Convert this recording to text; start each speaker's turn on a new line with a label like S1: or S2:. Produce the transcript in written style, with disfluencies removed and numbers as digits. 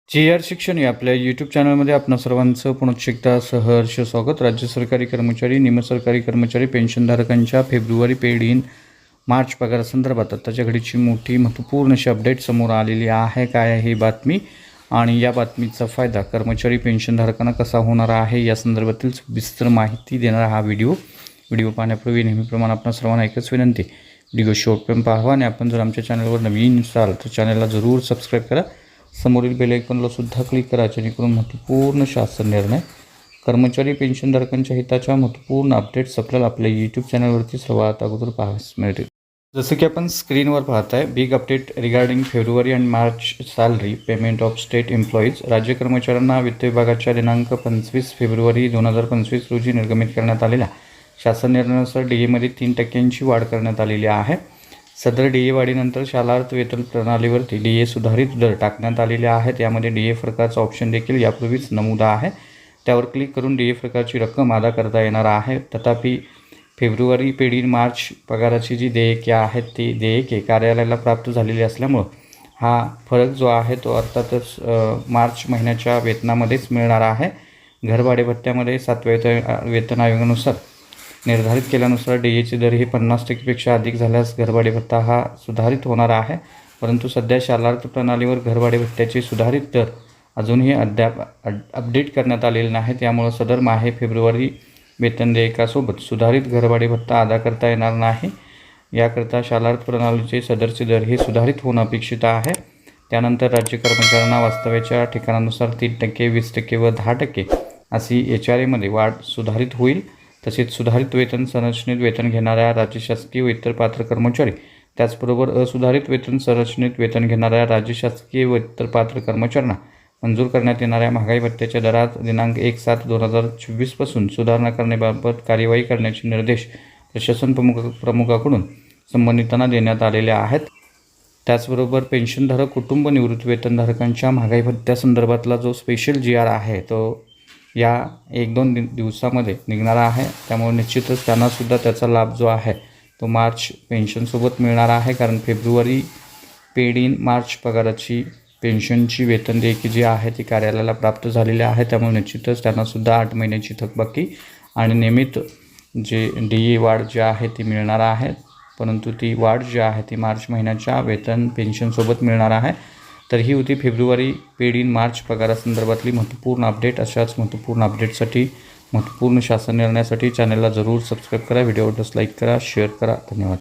S1: G.R.. शिक्षण या आपल्या यूट्यूब चॅनलमध्ये आपणा सर्वांचं पुन्हा एकदा सहर्ष स्वागत. राज्य सरकारी कर्मचारी, निमसरकारी कर्मचारी, पेन्शनधारकांच्या फेब्रुवारी पेड इन मार्च पगारासंदर्भात आताच्या घडीची मोठी महत्त्वपूर्ण अशी अपडेट समोर आलेली आहे. काय आहे ही बातमी आणि या बातमीचा फायदा कर्मचारी पेन्शनधारकांना कसा होणार आहे या संदर्भातील विस्तार माहिती देणारा हा व्हिडिओ पाहण्यापूर्वी नेहमीप्रमाणे आपणा सर्वांना एकच विनंती, व्हिडिओ शेवटपर्यंत पाहावा आणि आपण जर आमच्या चॅनलवर नवीन असाल तर चॅनलला जरूर सबस्क्राईब करा. समोरील बेल आयकॉनला सुद्धा क्लिक करा जेणेकरून महत्त्वपूर्ण शासन निर्णय कर्मचारी पेन्शनधारकांच्या हिताच्या महत्त्वपूर्ण अपडेट्स आपल्याला आपल्या यूट्यूब चॅनलवरती सर्वात अगोदर पाहायला मिळतील. जसं की आपण स्क्रीनवर पाहताय, big update regarding February and March salary payment of state employees. राज्य कर्मचाऱ्यांना वित्त विभागाच्या दिनांक 25 फेब्रुवारी 2025 रोजी निर्गमित करण्यात आलेल्या शासन निर्णयानुसार DAमध्ये 3% वाढ करण्यात आलेली आहे. सदर DA वाढीनंतर शालार्थ वेतन प्रणालीवरती DA सुधारित दर टाकण्यात आलेले आहेत. यामध्ये DA फरकाचा ऑप्शन देखील यापूर्वीच नमूद आहे. त्यावर क्लिक करून DA फरकाची रक्कम अदा करता येणार आहे. तथापि फेब्रुवारी पेड इन मार्च पगाराची जी देयके आहेत ती देयके कार्यालयाला प्राप्त झालेली असल्यामुळं हा फरक जो आहे तो अर्थातच मार्च महिन्याच्या वेतनामध्येच मिळणार आहे. घरभाडे भत्त्यामध्ये 7व्या वेतन आयोगानुसार निर्धारित केल्यानुसार DAचे दर हे 50% अधिक झाल्यास घरभाडे भत्ता हा सुधारित होणार आहे. परंतु सध्या शालार्थ प्रणालीवर घरभाडे भत्त्याचे सुधारित दर अजूनही अद्याप अपडेट करण्यात आलेले नाही. त्यामुळे सदर माहे फेब्रुवारी वेतन देयकासोबत सुधारित घरभाडे भत्ता अदा करता येणार नाही. याकरता शालार्थ प्रणालीचे सदरचे दर हे सुधारित होणं अपेक्षित आहे. त्यानंतर राज्य कर्मचाऱ्यांना वास्तव्याच्या ठिकाणानुसार 3%, 20% व 10% अशी HRAमध्ये वाढ सुधारित होईल. तसेच सुधारित वेतन संरचनेत वेतन घेणाऱ्या राज्य शासकीय व इतर पात्र कर्मचारी, त्याचबरोबर असुधारित वेतन संरचनेत वेतन घेणाऱ्या राज्य शासकीय व इतर पात्र कर्मचाऱ्यांना मंजूर करण्यात येणाऱ्या महागाई भत्त्याच्या दरात दिनांक 1/7/2024 पासून सुधारणा करण्याबाबत कार्यवाही करण्याचे निर्देश प्रशासन प्रमुखाकडून संबंधितांना देण्यात आलेले आहेत. त्याचबरोबर पेन्शनधारक कुटुंब निवृत्ती वेतनधारकांच्या महागाई भत्त्यासंदर्भातला जो स्पेशल GR आहे तो या 1-2 दिवसामध्ये निघणारा आहे. त्यामुळे निश्चितच त्यांनासुद्धा त्याचा लाभ जो आहे तो मार्च पेन्शनसोबत मिळणार आहे. कारण फेब्रुवारी पेड इन मार्च पगाराची पेन्शनची वेतन देयके जी आहे ती कार्यालयाला प्राप्त झालेली आहे. त्यामुळे निश्चितच त्यांनासुद्धा 8 महिन्याची थकबाकी आणि नियमित जे DA वाढ जी आहे ती मिळणार आहे. परंतु ती वाढ जी आहे ती मार्च महिन्याच्या वेतन पेन्शनसोबत मिळणार आहे. तर ही होती फेब्रुवारी पेड इन मार्च पगारासंदर्भातली महत्त्वपूर्ण अपडेट. अशाच महत्त्वपूर्ण अपडेटसाठी, महत्त्वपूर्ण शासन निर्णयासाठी चॅनलला जरूर सबस्क्राईब करा. व्हिडिओ लाईक करा, शेअर करा. धन्यवाद.